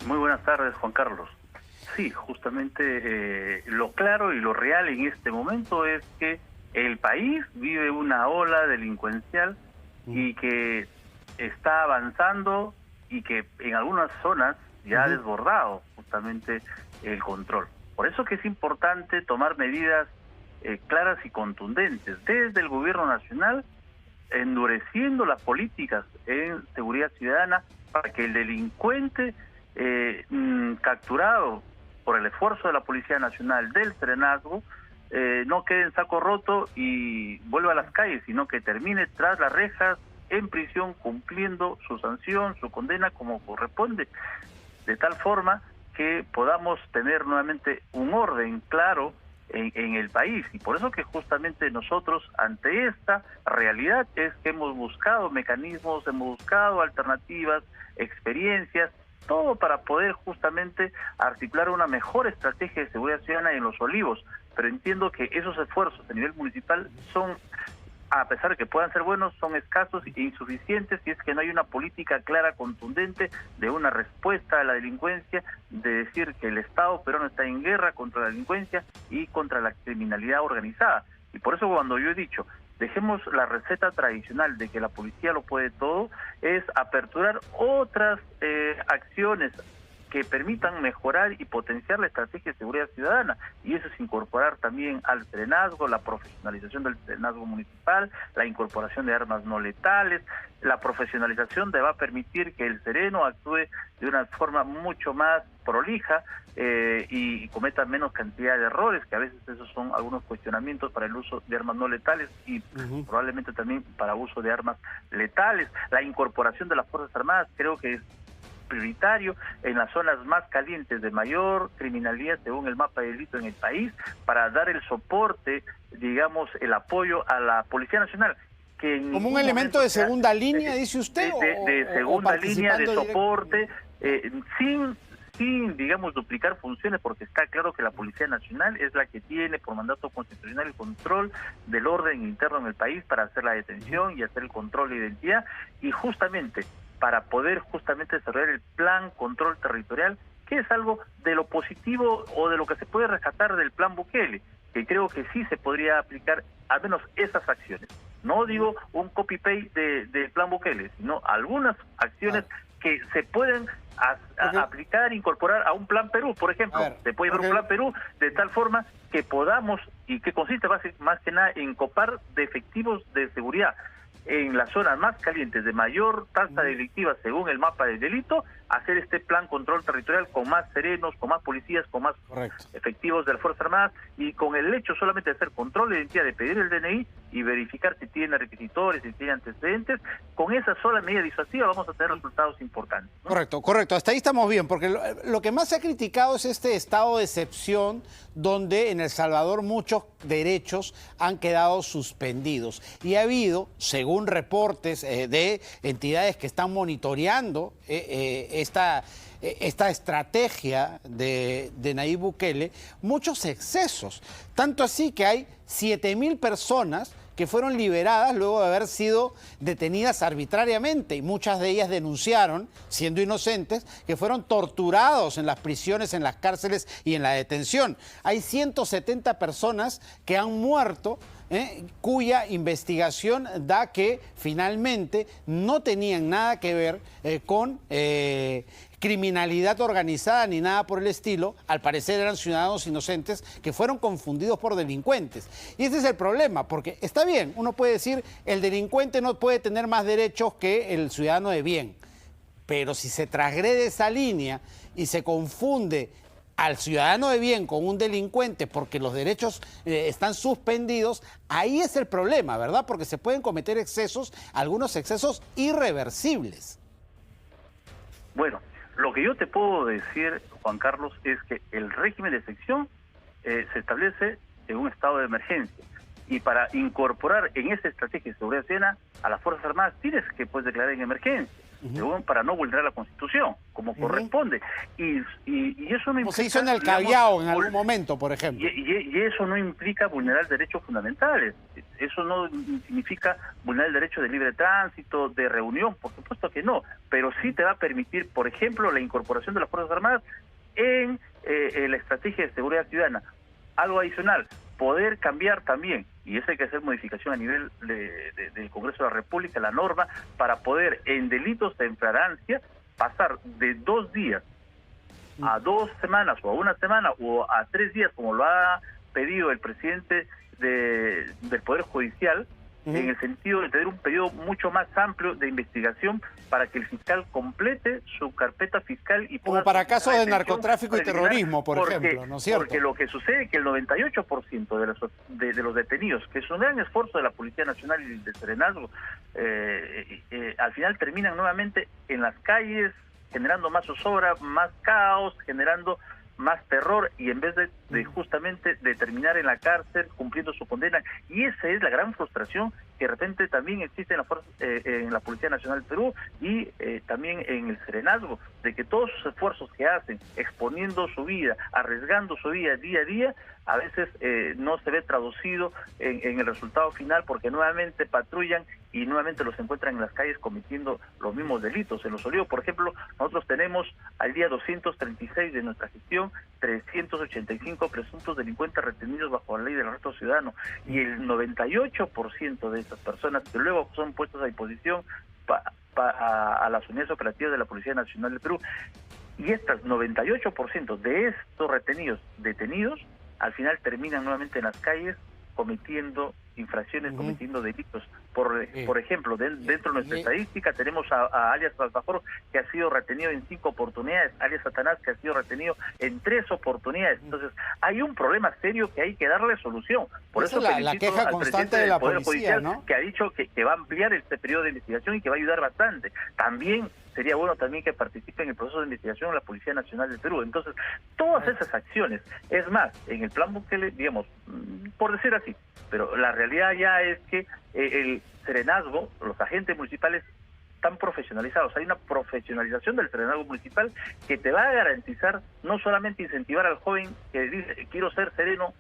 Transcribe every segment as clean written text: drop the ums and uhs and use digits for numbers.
Muy buenas tardes, Juan Carlos. Sí, justamente lo claro y lo real en este momento es que el país vive una ola delincuencial y que está avanzando y que en algunas zonas ya ha desbordado justamente el control. Por eso que es importante tomar medidas claras y contundentes desde el gobierno nacional, endureciendo las políticas en seguridad ciudadana para que el delincuente capturado por el esfuerzo de la Policía Nacional, del Serenazgo, no quede en saco roto y vuelva a las calles, sino que termine tras las rejas, en prisión, cumpliendo su sanción, su condena como corresponde, de tal forma que podamos tener nuevamente un orden claro en el país. Y por eso que justamente nosotros, ante esta realidad, es que hemos buscado mecanismos, hemos buscado alternativas, experiencias, todo para poder justamente articular una mejor estrategia de seguridad ciudadana en Los Olivos. Pero entiendo que esos esfuerzos a nivel municipal son, a pesar de que puedan ser buenos, son escasos e insuficientes si es que no hay una política clara, contundente, de una respuesta a la delincuencia, de decir que el Estado peruano está en guerra contra la delincuencia y contra la criminalidad organizada. Y por eso cuando yo he dicho, dejemos la receta tradicional de que la policía lo puede todo, es aperturar otras acciones que permitan mejorar y potenciar la estrategia de seguridad ciudadana, y eso es incorporar también al serenazgo, la profesionalización del serenazgo municipal, la incorporación de armas no letales, la profesionalización va a permitir que el sereno actúe de una forma mucho más prolija y cometa menos cantidad de errores, que a veces esos son algunos cuestionamientos para el uso de armas no letales y probablemente también para uso de armas letales. La incorporación de las Fuerzas Armadas creo que es prioritario en las zonas más calientes de mayor criminalidad según el mapa de delito en el país, para dar el soporte, digamos, el apoyo a la Policía Nacional. Que ¿Como un elemento de segunda línea, dice usted? De segunda línea, de soporte, sin, digamos, duplicar funciones, porque está claro que la Policía Nacional es la que tiene por mandato constitucional el control del orden interno en el país para hacer la detención y hacer el control de identidad, y justamente para poder desarrollar el plan control territorial, que es algo de lo positivo o de lo que se puede rescatar del plan Bukele, que creo que sí se podría aplicar al menos esas acciones. No digo un copy-paste del plan Bukele, sino algunas acciones que se pueden aplicar, incorporar a un plan Perú, por ejemplo. Se puede ver un plan Perú de tal forma que podamos, y que consiste más que nada en copar de efectivos de seguridad en las zonas más calientes de mayor tasa delictiva según el mapa del delito, hacer este plan control territorial con más serenos, con más policías, con más efectivos de las Fuerzas Armadas, y con el hecho solamente de hacer control de identidad, de pedir el DNI y verificar si tiene requisitores, si tiene antecedentes, con esa sola medida disuasiva vamos a tener resultados importantes, ¿no? Correcto. Hasta ahí estamos bien, porque lo que más se ha criticado es este estado de excepción donde en El Salvador muchos derechos han quedado suspendidos. Y ha habido, según reportes de entidades que están monitoreando esta estrategia de Nayib Bukele, muchos excesos. Tanto así que hay 7.000 personas que fueron liberadas luego de haber sido detenidas arbitrariamente, y muchas de ellas denunciaron, siendo inocentes, que fueron torturados en las prisiones, en las cárceles y en la detención. Hay 170 personas que han muerto, cuya investigación da que finalmente no tenían nada que ver con criminalidad organizada ni nada por el estilo. Al parecer eran ciudadanos inocentes que fueron confundidos por delincuentes. Y ese es el problema, porque está bien, uno puede decir el delincuente no puede tener más derechos que el ciudadano de bien, pero si se transgrede esa línea y se confunde al ciudadano de bien con un delincuente porque los derechos están suspendidos, ahí es el problema, ¿verdad? Porque se pueden cometer excesos, algunos excesos irreversibles. Bueno, lo que yo te puedo decir, Juan Carlos, es que el régimen de excepción se establece en un estado de emergencia. Y para incorporar en esa estrategia de seguridad ciudadana a las Fuerzas Armadas tienes que declarar en emergencia. para no vulnerar la Constitución, como corresponde. Y eso no implica... Como se hizo en el Callao en algún momento, por ejemplo. Y eso no implica vulnerar derechos fundamentales. Eso no significa vulnerar el derecho de libre tránsito, de reunión, por supuesto que no. Pero sí te va a permitir, por ejemplo, la incorporación de las Fuerzas Armadas en la estrategia de seguridad ciudadana. Algo adicional, poder cambiar también, y eso hay que hacer modificación a nivel del Congreso de la República, la norma, para poder en delitos de flagrancia pasar de 2 días a 2 semanas, o a 1 semana, o a 3 días, como lo ha pedido el presidente del Poder Judicial, en el sentido de tener un periodo mucho más amplio de investigación para que el fiscal complete su carpeta fiscal y como para casos de narcotráfico y terrorismo, por ejemplo, ¿no es cierto? Porque lo que sucede es que el 98% de los detenidos, que es un gran esfuerzo de la Policía Nacional y del Serenazgo, al final terminan nuevamente en las calles, generando más zozobra, más caos, generando más terror, y en vez de justamente de terminar en la cárcel cumpliendo su condena. Y esa es la gran frustración que de repente también existe en la Policía Nacional del Perú y también en el Serenazgo, de que todos sus esfuerzos que hacen, exponiendo su vida, arriesgando su vida día a día, a veces no se ve traducido en el resultado final, porque nuevamente patrullan y nuevamente los encuentran en las calles cometiendo los mismos delitos. En Los Olivos, por ejemplo, nosotros tenemos al día 236 de nuestra gestión 385 presuntos delincuentes retenidos bajo la ley del arresto ciudadano, y el 98% de estas personas que luego son puestas a disposición a las unidades operativas de la Policía Nacional del Perú, y estas 98% de estos detenidos, al final terminan nuevamente en las calles cometiendo infracciones, cometiendo delitos. Por ejemplo, dentro de nuestra estadística tenemos a alias Trasbajor, que ha sido retenido en 5 oportunidades, alias Satanás, que ha sido retenido en 3 oportunidades. Entonces, hay un problema serio que hay que darle solución. Por eso la queja constante de la Poder policía, Judicial, ¿no? que ha dicho que va a ampliar este periodo de investigación y que va a ayudar bastante. También sería bueno también que participe en el proceso de investigación la Policía Nacional del Perú. Entonces, todas esas acciones, es más, en el plan Bukele, digamos, por decir así, pero la realidad ya es que el Serenazgo, los agentes municipales están profesionalizados. Hay una profesionalización del Serenazgo municipal que te va a garantizar no solamente incentivar al joven que dice quiero ser sereno,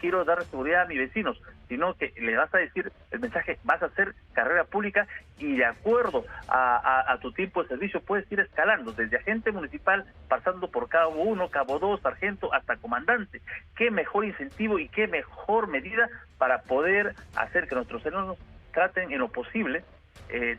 quiero dar seguridad a mis vecinos, sino que le vas a decir el mensaje, vas a hacer carrera pública y de acuerdo a tu tiempo de servicio puedes ir escalando, desde agente municipal, pasando por cabo 1, cabo 2, sargento, hasta comandante. Qué mejor incentivo y qué mejor medida para poder hacer que nuestros serenos traten en lo posible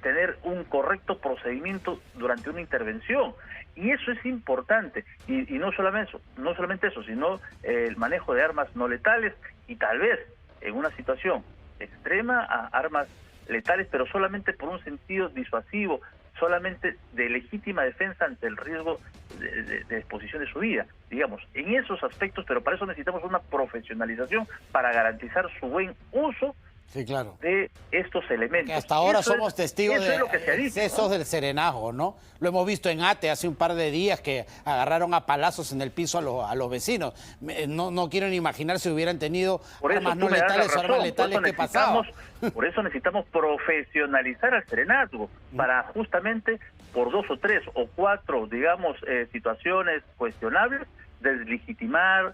tener un correcto procedimiento durante una intervención. Y eso es importante, y no solamente eso, sino el manejo de armas no letales, y tal vez en una situación extrema a armas letales, pero solamente por un sentido disuasivo, solamente de legítima defensa ante el riesgo de exposición de su vida, digamos, en esos aspectos. Pero para eso necesitamos una profesionalización para garantizar su buen uso. Sí, claro. De estos elementos. Que hasta ahora somos testigos de excesos del Serenazgo, ¿no? Lo hemos visto en Ate hace un par de días, que agarraron a palazos en el piso a los vecinos. No quiero ni imaginar si hubieran tenido armas no letales o armas letales, ¿qué pasaba? Por eso necesitamos profesionalizar al Serenazgo, para justamente por 2 o 3 o 4, digamos, situaciones cuestionables, deslegitimar,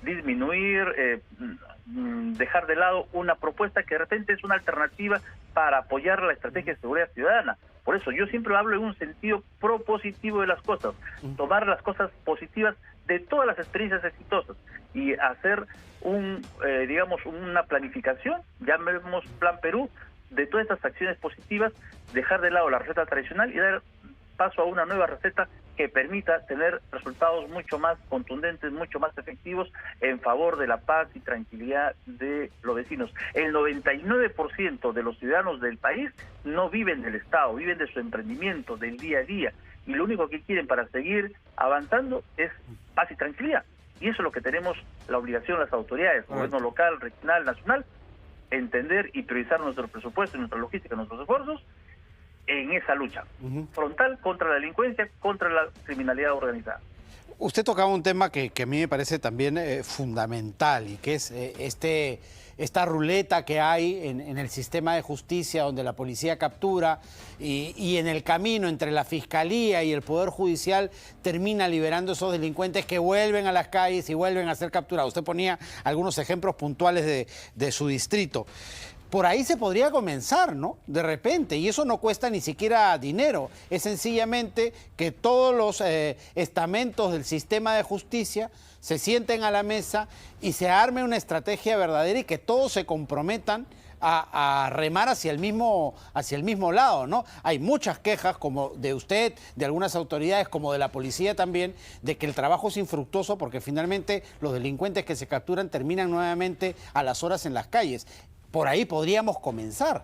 disminuir, dejar de lado una propuesta que de repente es una alternativa para apoyar la estrategia de seguridad ciudadana. Por eso yo siempre hablo en un sentido propositivo de las cosas, tomar las cosas positivas de todas las experiencias exitosas y hacer digamos, una planificación, llamemos Plan Perú, de todas estas acciones positivas, dejar de lado la receta tradicional y dar paso a una nueva receta que permita tener resultados mucho más contundentes, mucho más efectivos en favor de la paz y tranquilidad de los vecinos. El 99% de los ciudadanos del país no viven del Estado, viven de su emprendimiento, del día a día, y lo único que quieren para seguir avanzando es paz y tranquilidad. Y eso es lo que tenemos la obligación las autoridades, gobierno local, regional, nacional, entender y priorizar nuestro presupuesto, nuestra logística, nuestros esfuerzos en esa lucha frontal contra la delincuencia, contra la criminalidad organizada. Usted tocaba un tema que a mí me parece también fundamental y que es esta ruleta que hay en el sistema de justicia donde la policía captura y en el camino entre la fiscalía y el Poder Judicial termina liberando esos delincuentes que vuelven a las calles y vuelven a ser capturados. Usted ponía algunos ejemplos puntuales de su distrito. Por ahí se podría comenzar, ¿no? De repente, y eso no cuesta ni siquiera dinero. Es sencillamente que todos los estamentos del sistema de justicia se sienten a la mesa y se arme una estrategia verdadera y que todos se comprometan a remar hacia el mismo lado, ¿no? Hay muchas quejas, como de usted, de algunas autoridades, como de la policía también, de que el trabajo es infructuoso porque finalmente los delincuentes que se capturan terminan nuevamente a las horas en las calles. Por ahí podríamos comenzar.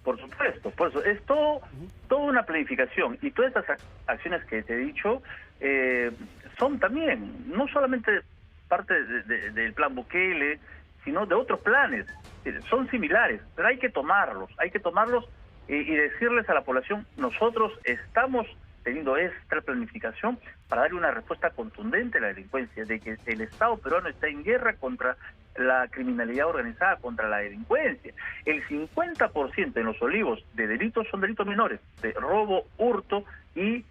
Por supuesto, por eso es toda una planificación, y todas estas acciones que te he dicho son también, no solamente parte del plan Bukele, sino de otros planes. Son similares, pero hay que tomarlos y decirles a la población: nosotros estamos teniendo esta planificación para darle una respuesta contundente a la delincuencia, de que el Estado peruano está en guerra contra la criminalidad organizada, contra la delincuencia. El 50% en Los Olivos de delitos son delitos menores, de robo, hurto y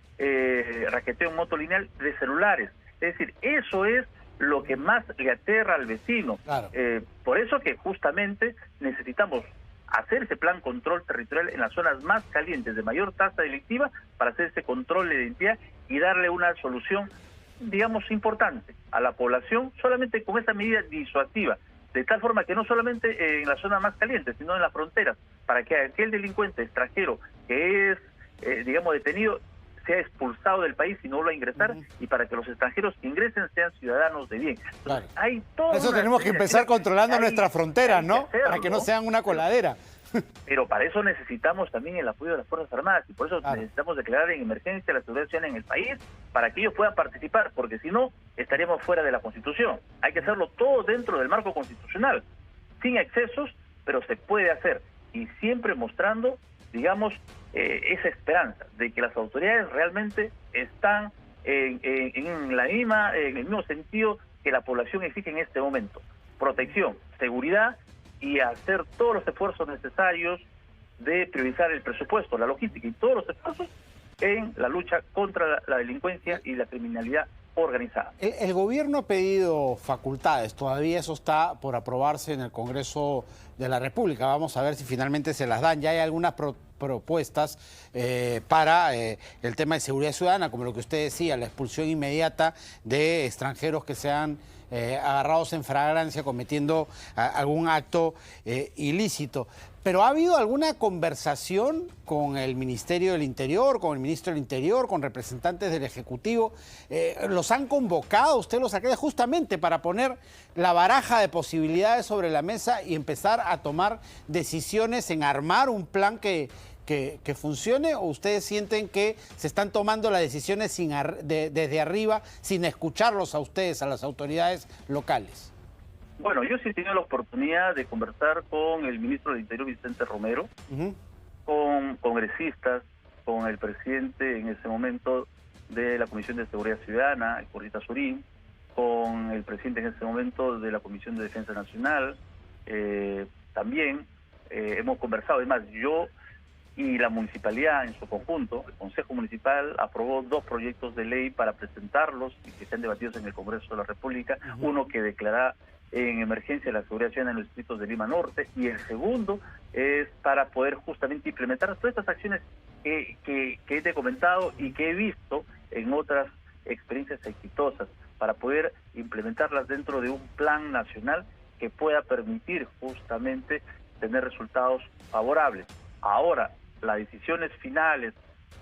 raqueteo en moto lineal de celulares. Es decir, eso es lo que más le aterra al vecino. Claro. Por eso que justamente necesitamos hacer ese plan control territorial en las zonas más calientes, de mayor tasa delictiva, para hacer ese control de identidad y darle una solución, digamos, importante a la población, solamente con esa medida disuasiva, de tal forma que no solamente en la zona más caliente, sino en las fronteras, para que aquel delincuente extranjero que es, digamos, detenido, sea expulsado del país y no vuelva a ingresar, y para que los extranjeros que ingresen sean ciudadanos de bien. Claro. Hay toda eso tenemos que empezar controlando nuestras fronteras, ¿no? Para que no sean una coladera. Pero para eso necesitamos también el apoyo de las Fuerzas Armadas, y por eso necesitamos declarar en emergencia la seguridad ciudadana en el país, para que ellos puedan participar, porque si no, estaríamos fuera de la Constitución. Hay que hacerlo todo dentro del marco constitucional, sin excesos, pero se puede hacer, y siempre mostrando, digamos, esa esperanza de que las autoridades realmente están en el mismo sentido que la población exige en este momento: protección, seguridad, y hacer todos los esfuerzos necesarios de priorizar el presupuesto, la logística y todos los esfuerzos en la lucha contra la delincuencia y la criminalidad organizada. El gobierno ha pedido facultades, todavía eso está por aprobarse en el Congreso de la República. Vamos a ver si finalmente se las dan. Ya hay algunas propuestas para el tema de seguridad ciudadana, como lo que usted decía, la expulsión inmediata de extranjeros que sean agarrados en flagrancia cometiendo algún acto ilícito. Pero ¿ha habido alguna conversación con el Ministerio del Interior, con el Ministro del Interior, con representantes del Ejecutivo? ¿Los han convocado, usted los acredita, justamente para poner la baraja de posibilidades sobre la mesa y empezar a tomar decisiones en armar un plan que funcione? ¿O ustedes sienten que se están tomando las decisiones desde arriba, sin escucharlos a ustedes, a las autoridades locales? Bueno, yo sí he tenido la oportunidad de conversar con el ministro del Interior, Vicente Romero, con congresistas, con el presidente en ese momento de la Comisión de Seguridad Ciudadana, el Corrita Surín, con el presidente en ese momento de la Comisión de Defensa Nacional. También hemos conversado, además yo y la municipalidad en su conjunto, el Consejo Municipal aprobó 2 proyectos de ley para presentarlos y que sean debatidos en el Congreso de la República. Uno que declara en emergencia la seguridad ciudadana en los distritos de Lima Norte, y el segundo es para poder justamente implementar todas estas acciones que te he comentado y que he visto en otras experiencias exitosas, para poder implementarlas dentro de un plan nacional que pueda permitir justamente tener resultados favorables. Ahora, las decisiones finales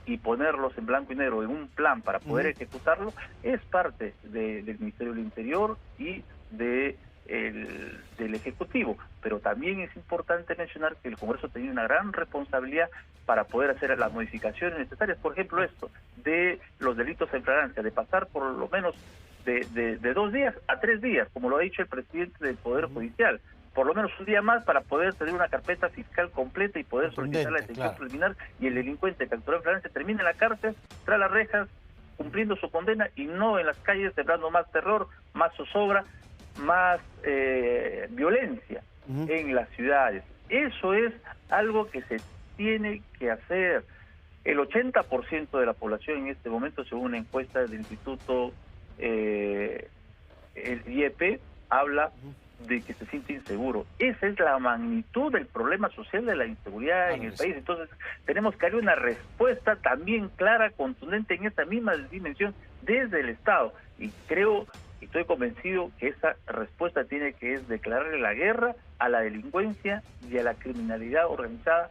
y ponerlos en blanco y negro en un plan para poder ejecutarlo es parte del Ministerio del Interior y del Ejecutivo, pero también es importante mencionar que el Congreso tiene una gran responsabilidad para poder hacer las modificaciones necesarias. Por ejemplo, esto de los delitos en flagrancia, de pasar por lo menos de 2 días a 3 días, como lo ha dicho el presidente del Poder Judicial, por lo menos un día más para poder tener una carpeta fiscal completa y poder solicitar la detención preliminar, y el delincuente capturado en flagrancia termina en la cárcel, tras las rejas, cumpliendo su condena y no en las calles sembrando más terror, más zozobra, más violencia en las ciudades. Eso es algo que se tiene que hacer. El 80% de la población en este momento, según una encuesta del Instituto el IEP, habla de que se siente inseguro. Esa es la magnitud del problema social de la inseguridad en el país. Entonces tenemos que darle una respuesta también clara, contundente en esa misma dimensión desde el Estado. Y creo, estoy convencido que esa respuesta tiene que es declararle la guerra a la delincuencia y a la criminalidad organizada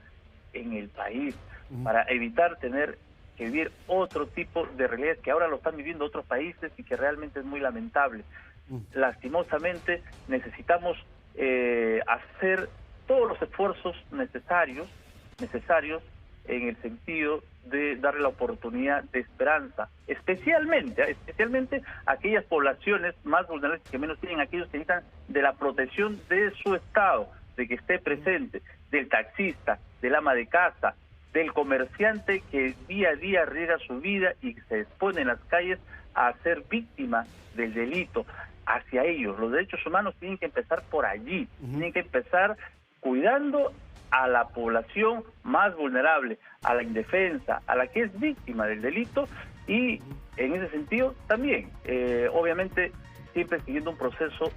en el país, para evitar tener que vivir otro tipo de realidades que ahora lo están viviendo otros países y que realmente es muy lamentable. Lastimosamente necesitamos hacer todos los esfuerzos necesarios en el sentido de darle la oportunidad de esperanza, especialmente a aquellas poblaciones más vulnerables que menos tienen, aquellos que necesitan de la protección de su Estado, de que esté presente, del taxista, del ama de casa, del comerciante que día a día arriesga su vida y se expone en las calles a ser víctima del delito. Hacia ellos, los derechos humanos tienen que empezar por allí, tienen que empezar cuidando a la población más vulnerable, a la indefensa, a la que es víctima del delito, y en ese sentido también, obviamente, siempre siguiendo un proceso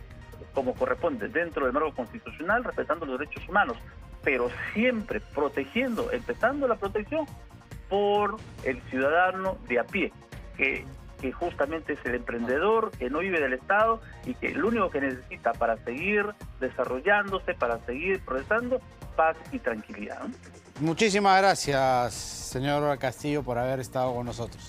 como corresponde, dentro del marco constitucional, respetando los derechos humanos, pero siempre protegiendo, empezando la protección por el ciudadano de a pie, que justamente es el emprendedor, que no vive del Estado y que lo único que necesita para seguir desarrollándose, para seguir progresando, paz y tranquilidad, ¿no? Muchísimas gracias, señor Castillo, por haber estado con nosotros.